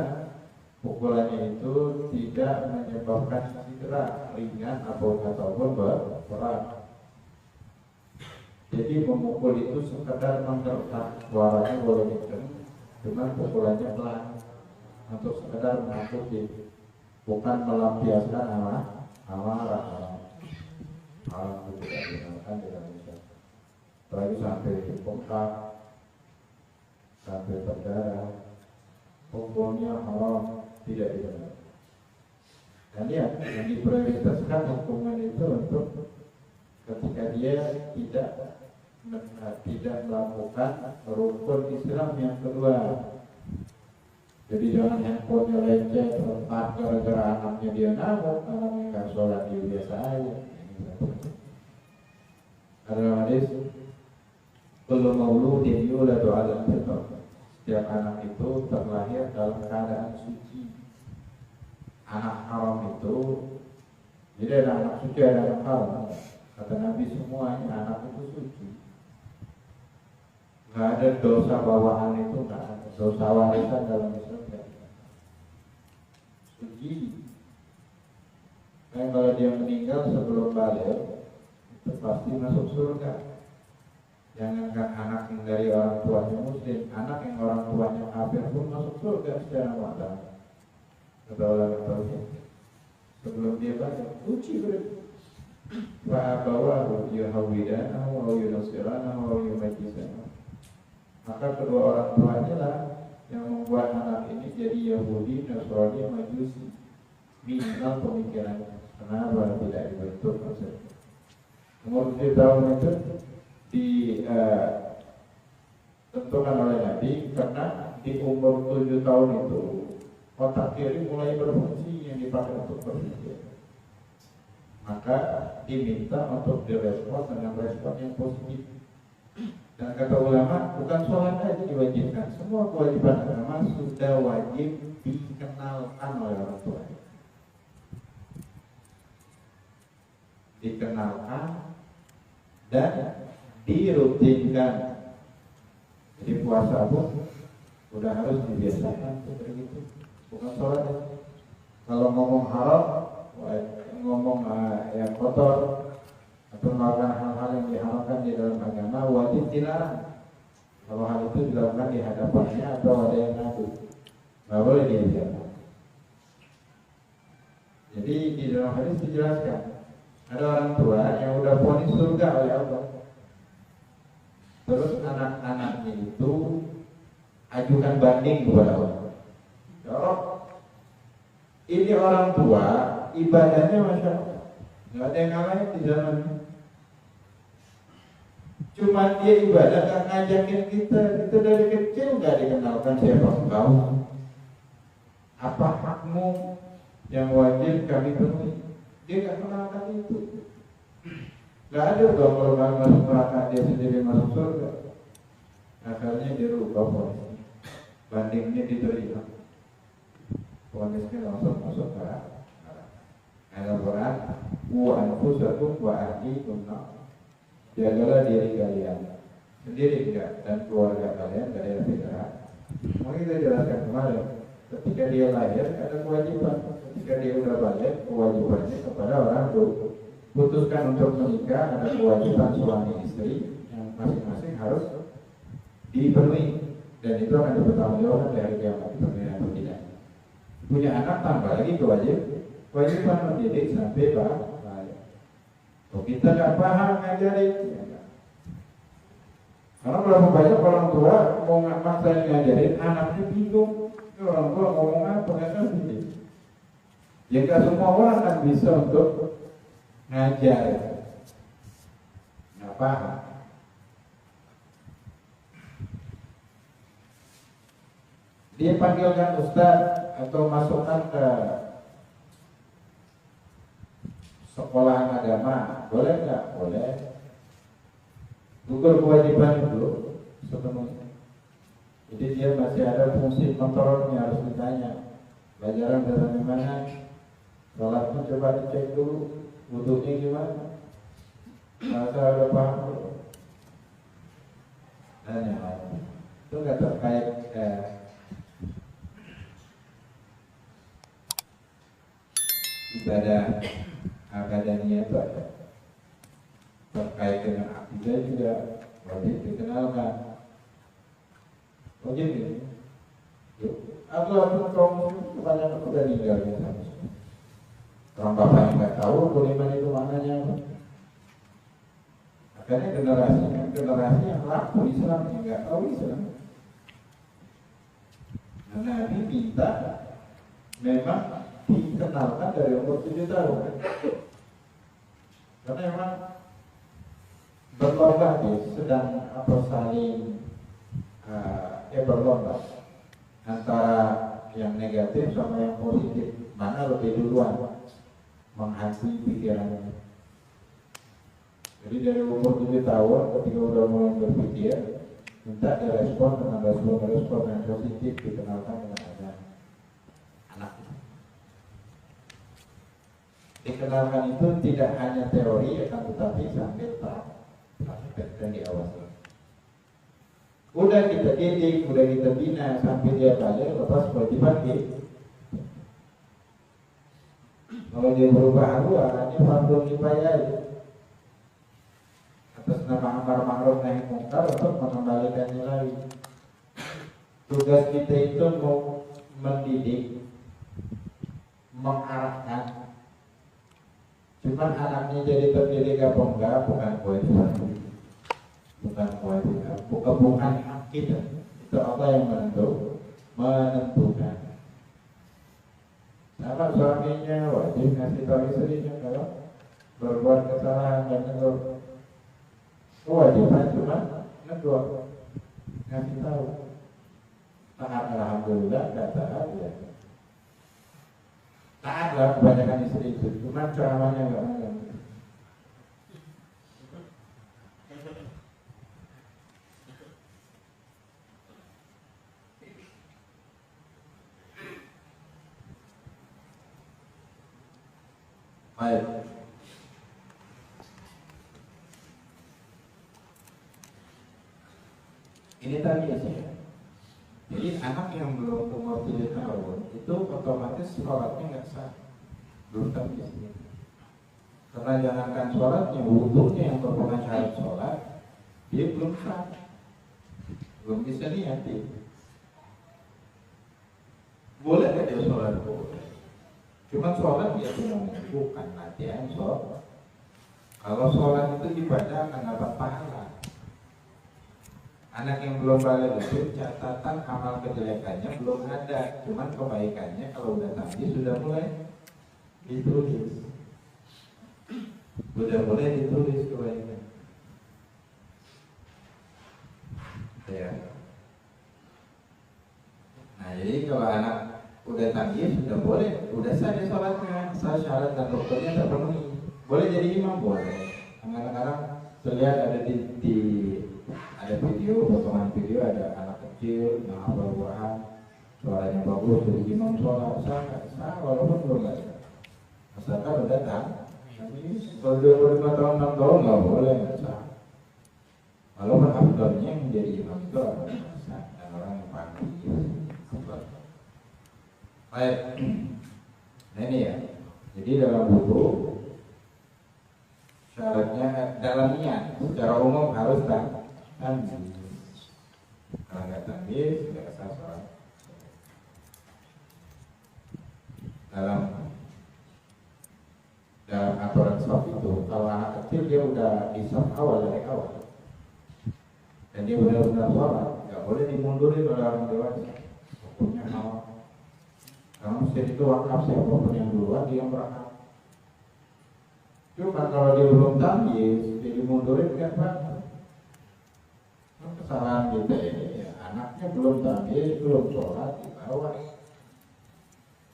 pukulannya itu tidak menyebabkan cedera ringan ataupun berat. Jadi memukul itu sekedar menggertak, suaranya boleh kencang, cuma pukulannya pelan untuk sekedar menakuti, bukan melampiaskan amarah. Itu tidak digunakan di Indonesia. Apalagi sampai bengkak, sampai berdarah, hukumnya haram, tidak digunakan. Dan lihat yang diprioritaskan hukuman itu untuk ketika dia tidak melakukan rukun Islam yang kedua. Jadi jangan handphonenya lecet, retak gara-gara anaknya dia ngamuk, anaknya nggak sholat dia biasa aja. Ada hadis, belum mauludin yuladu ala fitrah. Setiap anak itu terlahir dalam keadaan suci. Anak haram itu, jadi ada anak suci, ada anak haram. Kata Nabi semuanya anak itu suci. Nggak ada dosa bawaan itu, nggak ada dosa warisan dalam Islam. Suci. Dan kalau dia meninggal sebelum balik, itu pasti masuk surga. Jangankan anak yang dari orang tuanya muslim, anak yang orang tuanya kafir pun masuk surga secara mutlak. Kata ulama tauhid. Sebelum dia balik, suci berarti. Fa'abawahu yuhawidanahu wa yunasiranahu wa yumajisanahu. Maka kedua orang tuanya lah yang membuat anak ini jadi Yahudi, Nasrani, Majusi. Minimal pemikirannya. Kenapa tidak dibentuk konsepnya? Umur 7 tahun itu ditentukan oleh Nabi karena di umur 7 tahun itu otak kiri mulai berfungsi yang dipakai untuk berpikir. Maka diminta untuk direspon dengan respon yang positif. Dan kata ulama, bukan sholat aja diwajibkan, semua kewajiban agama sudah wajib dikenalkan oleh orang tua. Dikenalkan dan dirutinkan. Jadi puasa pun udah harus dibiasakan seperti itu. Bukan sholat aja. Kalau ngomong haram, ngomong yang kotor, atau melakukan hal-hal yang diharamkan di dalam agama, wajib dilarang. Kalau hal itu dilakukan di hadapannya atau ada yang ngadu, nggak boleh dia biarkan. Jadi di dalam hadis dijelaskan ada orang tua yang udah vonis surga oleh Allah, terus anak-anaknya itu ajukan banding kepada Allah. Ya Allah, ini orang tua ibadahnya masya Allah, nggak ada yang ngalahin di zaman ini. Cuma dia ibadah gak ngajakin kita dari kecil gak dikenalkan siapa engkau, apa hakmu yang wajib kami penuhi. Dia gak kenalkan itu. Gak ada dong kalau masuk neraka dia sendiri masuk surga. Akhirnya dirubah ponis, bandingnya diterima, ponisnya langsung masuk neraka. Al-Quran, wa anfusakum wa ahlikum nar. Jagalah diri kalian sendiri enggak dan keluarga kalian dari api neraka. Mau kita jelaskan kemarin, ketika dia lahir ada kewajiban, ketika dia udah balik kewajibannya kepada orang tua. Putuskan untuk menikah ada kewajiban suami istri yang masing-masing harus dipenuhi, dan itu akan dipertanggungjawabkan dari kiamat dipenuhi atau tidak. Punya anak tambah lagi kewajiban mendidik sampai lahir. Oh, kita nggak paham ngajarin, karena berapa banyak orang tua mau maksain ngajarin, anaknya bingung. Orang tua ngomong apa nggak ngerti. Ya nggak semua orang kan bisa untuk ngajar, nggak paham. Dia panggilkan ustaz atau masukkan ke sekolahan agama, boleh nggak? Boleh. Gugur kewajiban itu sepenuhnya. Jadi dia masih ada fungsi kontrolnya, harus ditanya. Pelajaran dari mana? Sholatnya coba dicek dulu, wudunya gimana? Masa ada paham dulu. Dan yang lain itu nggak terkait ibadah akademia itu ada, terkait dengan akidah juga wajib dikenalkan. Wajib ini. Aku kaum kebanyakan udah meninggal gitu. Orang bapaknya nggak tahu beriman itu maknanya apa. Akhirnya generasi yang laku Islam nggak tahu Islam. Nah, Nabi minta memang dikenalkan dari umur 7 tahun. Karena memang berlomba sedang saling berlomba antara yang negatif sama yang positif, mana lebih duluan menghantui pikirannya. Jadi dari umur 7 tahun ketika udah mulai berpikir, minta direspon dengan respon yang positif, dikenalkan dengan ada anak. Dikenalkan itu tidak hanya teori, akan tetapi sambil praktek dan diawasi. Udah kita didik, udah kita bina sampai dia balik, lepas kewajiban dia. Kalau dia berubah haluan, ini fardu kifayah aja. Atas nama amar ma'ruf nahi munkar untuk mengembalikannya lagi. Tugas kita itu mau mendidik, mengarahkan. Cuman anaknya jadi terdidik apa enggak bukan kewajiban, bukan hak kita. Itu Allah yang menentukan. Sama suaminya wajib ngasih tahu istrinya kalau berbuat kesalahan dan negur. Kewajiban cuma negur, ngasih tahu. Taat alhamdulillah, gak taat ya. Taat lah kebanyakan istri itu, cuma ceramahnya nggak ada. Baik. Ini tadi ya. Jadi anak yang belum umur 7 tahun itu otomatis sholatnya nggak sah, belum tahu. Karena jangankan sholatnya, wudhunya yang merupakan syarat sholat, dia belum sah, belum bisa niati. Boleh nggak dia sholat? Boleh. Cuma sholat dia bukan latihan sholat. Kalau sholat itu ibadah akan dapat pahala. Anak yang belum balik itu catatan amal kejelekannya belum ada, cuman kebaikannya kalau udah tadi sudah mulai ditulis. Sudah mulai ditulis kebaikan. Ya. Nah jadi kalau anak udah tadi sudah boleh, udah sah dia sholatnya, sah syarat dan rukunnya terpenuhi. Boleh jadi imam, boleh. Kadang-kadang terlihat ada di ada video, potongan video ada anak kecil yang hafal Quran, suaranya bagus jadi imam sholat, sah walaupun belum ada. Asalkan udah datang. Tapi kalau 25 tahun 6 tahun nggak boleh, nggak sah. Walaupun afdalnya yang menjadi imam itu orang yang sah dan orang yang pandai. Baik, nah ini ya. Jadi dalam wudu syaratnya dalam niat secara umum harus tanbih. Kalau nggak tanbih tidak sah sholat. Dalam aturan shaf itu, kalau anak kecil dia udah di shaf awal dari awal dan dia benar-benar sholat, nggak boleh dimundurin oleh orang dewasa. Hukumnya awal. Karena masjid itu wakaf, siapapun yang duluan dia yang berhak. Cuma kalau dia belum tamyiz, dia dimundurin kan Pak. Kesalahan kita ini ya, anaknya belum tamyiz, belum sholat, dibawa.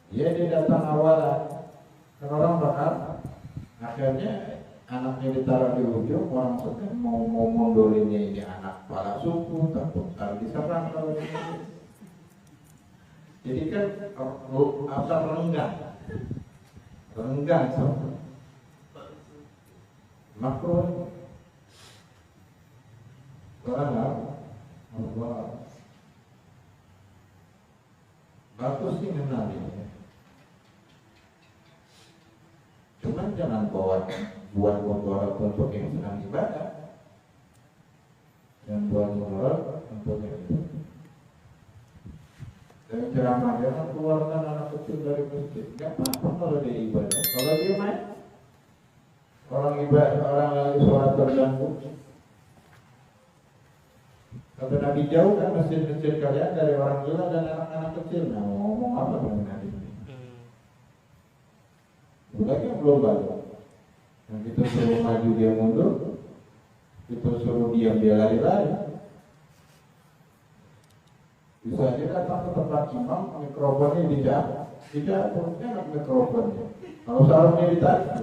Dia datang awalan, kan orang berhak. Akhirnya anaknya ditaruh di ujung, orang sedang mau mundurinnya ini anak kepala suku, takut ntar diserang kalau ini. Jadi kan apa renggang sama makro orang bagus sih mengenalinya. Cuman jangan buat mudarat untuk yang sedang ibadah, dan buat mudarat untuk yang ibadah. Dan ceramah jangan keluarkan anak kecil dari masjid. Gak apa-apa kalau dia ibadah. Kalau dia main, orang ibadah, orang lagi sholat terganggu. Kata Nabi jauh kan masjid-masjid kalian dari orang gila dan anak-anak kecil. Nah ngomong apa dengan Nabi? Lagi belum balik. Yang kita suruh maju dia mundur, kita suruh diam dia lari-lari. Bisa aja datang ke tempat imam, mikrofonnya dijatuh, enak mikrofonnya. Kalau sarungnya ditarik,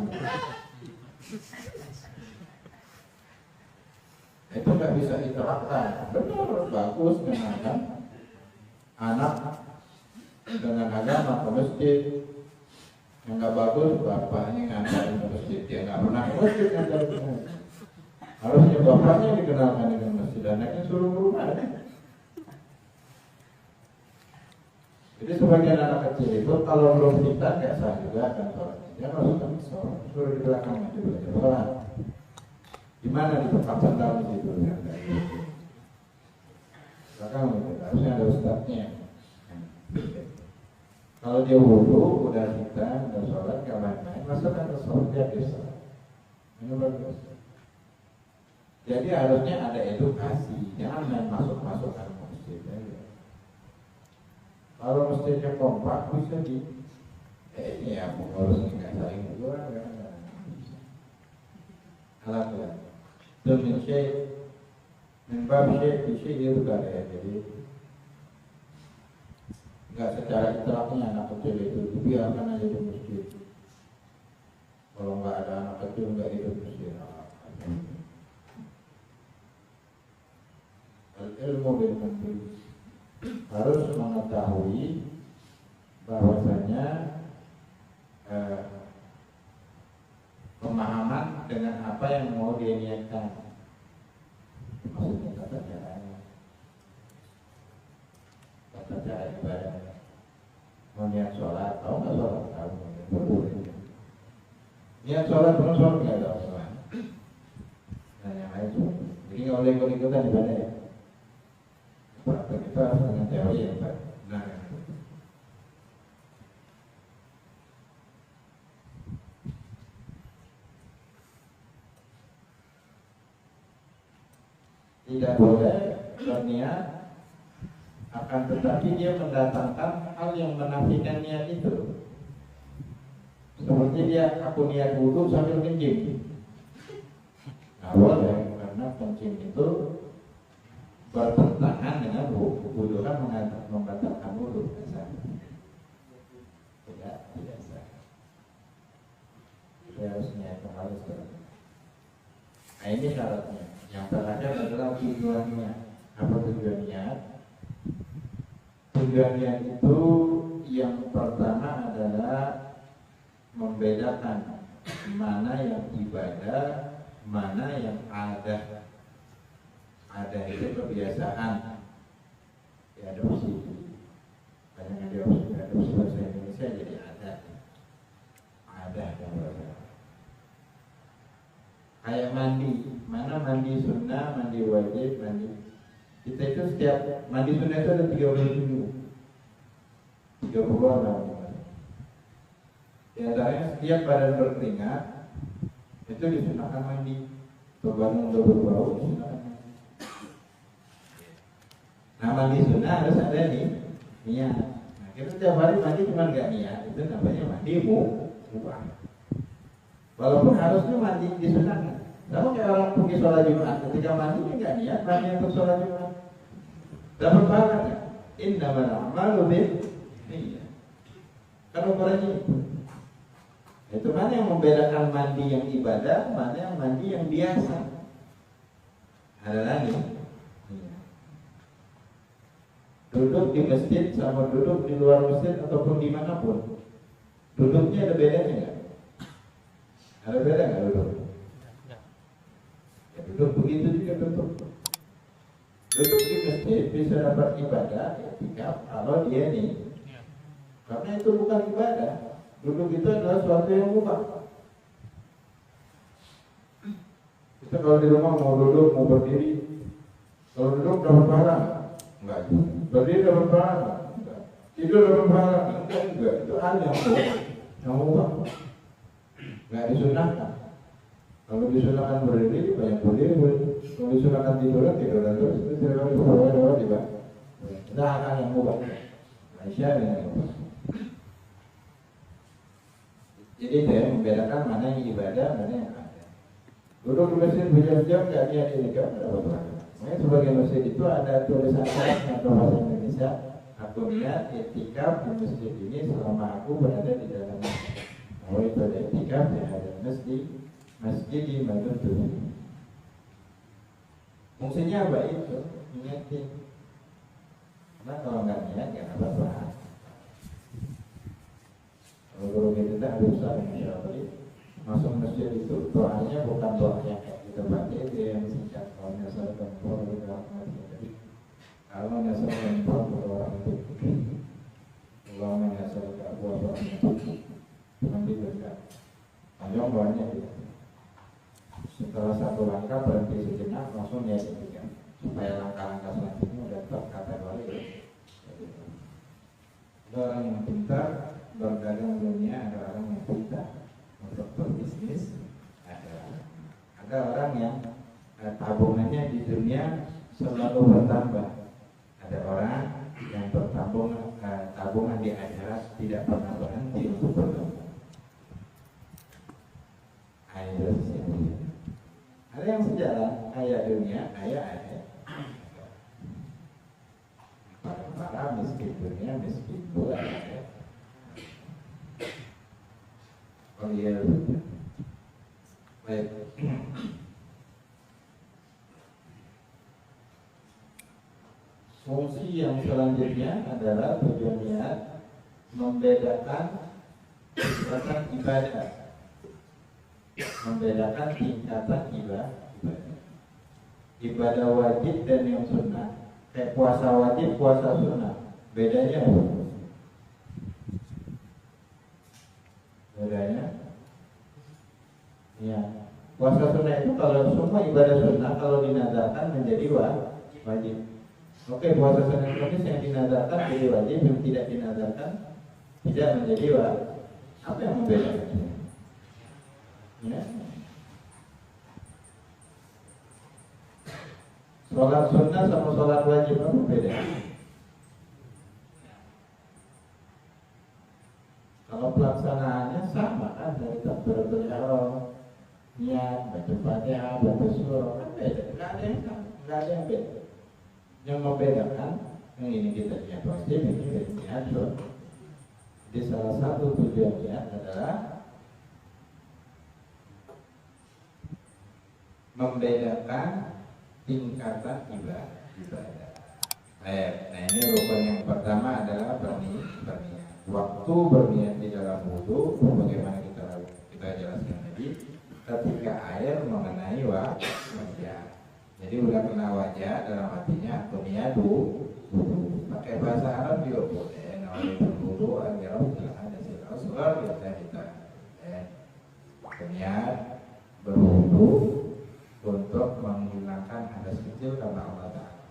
itu nggak bisa diterapkan. Benar, bagus dengan anak dengan agama ke masjid. Yang nggak bagus, bapaknya ngantarin ke masjid, dia nggak pernah ke masjid ngantarin ke masjid. Harusnya bapaknya dikenalkan dengan masjid, anaknya suruh ke rumah. Jadi sebagian anak kecil itu kalau belum kita nggak sah juga akan sholat. Dia harus sholat, suruh di belakang aja belajar sholat. Gimana di tempat sandal di situ? Belakang itu harusnya ada ustadznya. Kalau dia wudu, udah kita, udah sholat, nggak main-main, masuk ada sholat dia bisa. Ini bagus. Jadi harusnya ada edukasi, jangan main masuk-masuk ke masjid. Kalau masjidnya kompak bisa di ini ya pengurus nggak saling berdua nggak alat ya demi syekh membab syekh itu kan ya, jadi nggak secara itlaknya anak kecil itu dibiarkan aja di masjid. Kalau nggak ada anak kecil nggak hidup masjid. Ilmu bil mandiri harus mengetahui bahwasanya pemahaman dengan apa yang mau dia niatkan. Maksudnya tata caranya, tata cara ibadah. Mau niat sholat, tahu nggak sholat? Tahu, boleh. Niat sholat penuh sholat nggak ada sholat. Nah yang lain semua. Jadi nggak boleh ikut-ikutan ibadah ya. Praktek kita harus dengan teori yang benar. Tidak boleh berniat, akan tetapi dia mendatangkan hal yang menafikan niat itu. Seperti dia aku niat wudhu sambil kencing. Nah boleh, karena kencing itu bertentangan dengan wudhu, kan membatalkan wudhu. Tidak sah. Dia harus niat kembali seterusnya. Nah ini syaratnya. Yang terakhir adalah tujuannya. Apa tujuannya? Tujuannya itu yang pertama adalah membedakan mana yang ibadah, mana yang ada. Ada itu kebiasaan. Diadopsi. Banyak yang diadopsi bahasa Indonesia jadi ada. Ada yang berbeda. Kayak mandi, mana mandi sunnah, mandi wajib, mandi. Kita itu setiap mandi sunnah itu ada 37 orang. Di antaranya setiap badan berkeringat itu disunahkan mandi. Atau badan berbau disunahkan mandi. Nah mandi sunnah harus ada nih niat. Nah kita setiap hari mandi cuma nggak niat, itu namanya mandi mubah. Walaupun harusnya mandi disunahkan. Namun kayak orang pergi sholat Jumat, ketika mandi nggak niat mandi untuk sholat Jumat. Dapat pahala nggak? Innamal a'malu binniyat. Kan ukurannya itu. Itu mana yang membedakan mandi yang ibadah, mana yang mandi yang biasa. Ada lagi. Duduk di masjid sama duduk di luar masjid ataupun dimanapun, duduknya ada bedanya nggak? Ada beda nggak duduk? Ya, duduk begitu juga duduk. Duduk di masjid bisa dapat ibadah, etika kalau dia nih, karena itu bukan ibadah. Duduk itu adalah suatu yang mubah. Kita kalau di rumah mau duduk, mau berdiri, kalau duduk dapat pahala enggak? Berdiri dapat pahala enggak? Tidur dapat pahala enggak? Itu hal yang mubah. Nggak disunahkan. Kalau disunahkan berdiri, banyak berdiri. Kalau disunahkan tidur terus. Itu tidak boleh tiba. Kita akan yang mubah. Aisyah yang mubah. Jadi itu ya, membedakan mana yang ibadah, mana yang ada. Duduk di masjid berjam-jam nggak niat itikaf, nggak apa-apa. Makanya sebagai masjid itu ada tulisan atau bahasa Indonesia, aku niat itikaf di masjid ini selama aku berada di dalamnya. Oh itu ada etikaf ya, ada masjid di Madinah. Fungsinya apa itu? Ingatin. Karena kalau nggak niat nggak apa-apa. Kalau guru kita harus masuk masjid itu doanya bukan doanya kayak kita baca itu yang singkat. Kalau nyasar kempur kalau nyasar kempur orang itu, kalau nyasar kempur orang itu. Nanti juga panjang banyak ya. Setelah satu langkah berhenti sejenak langsung ya ketiga supaya langkah-langkah selanjutnya udah terkategori ya. Ada orang yang pintar berdagang dunia, ada orang yang pintar untuk berbisnis, ada orang yang tabungannya di dunia selalu bertambah, ada orang yang tabungan di akhirat tidak pernah berhenti untuk bertambah. Ada yang sejalan, kaya dunia, kaya akhirat. Para miskin dunia, miskin pula akhirat. Oh iya, baik. Fungsi yang selanjutnya adalah tujuan niat membedakan tingkatan ibadah. Membedakan tingkatan ibadah wajib dan yang sunnah. Kayak puasa wajib, puasa sunnah. Bedanya apa? Bedanya Ya, puasa sunnah itu kalau semua ibadah sunnah kalau dinadarkan menjadi wajib. Oke, puasa Senin Kamis yang dinadarkan jadi wajib, yang tidak dinadarkan tidak menjadi wajib. Apa yang membedakan? Ya. Sholat sunnah sama sholat wajib apa beda? Kalau pelaksanaannya sama kan, dari takbiratul ihram, niat, baca Fatihah, baca surah, kan beda. Nggak ada yang sama, nggak ada yang beda. Yang membedakan yang ini kita lihat wajib, ini niat sunnah. Jadi salah satu tujuannya adalah membedakan tingkatan ibadah. Nah ini rukun yang pertama adalah berniat. Waktu berniat di dalam wudu, bagaimana kita jelaskan tadi, ketika air mengenai wajah. Jadi udah kena wajah, dalam artinya berniat wudu. Pakai bahasa Arab juga boleh. Namanya wudu, agar ada silasul biasa kita berniat berwudu untuk menghilangkan hadas kecil karena Allah Ta'ala.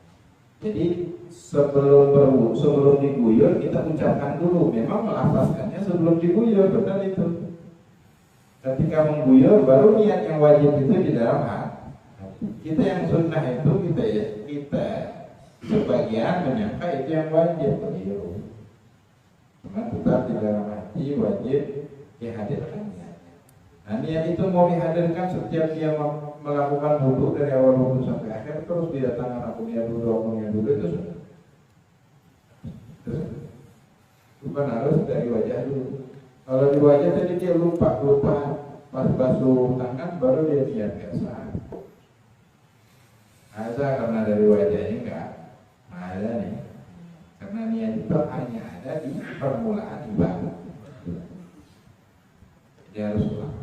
Jadi sebelum diguyur kita ucapkan dulu. Memang melafazkannya sebelum diguyur, betul itu. Ketika mengguyur baru niat yang wajib itu di dalam hati. Kita yang sunnah itu kita sebagian menyangka itu yang wajib keliru. Cuma tetap di dalam hati wajib dihadirkan niatnya. Nah niat itu mau dihadirkan setiap dia melakukan wudu dari awal wudu sampai akhir, terus dia tangan aku niat dulu itu sudah. Bukan harus dari wajah dulu. Kalau di wajah tadi dia lupa pas basuh tangan baru dia niat biasa. Ada karena dari wajahnya enggak ada nih. Karena niat itu hanya ada di permulaan ibadah. Dia harus ulang.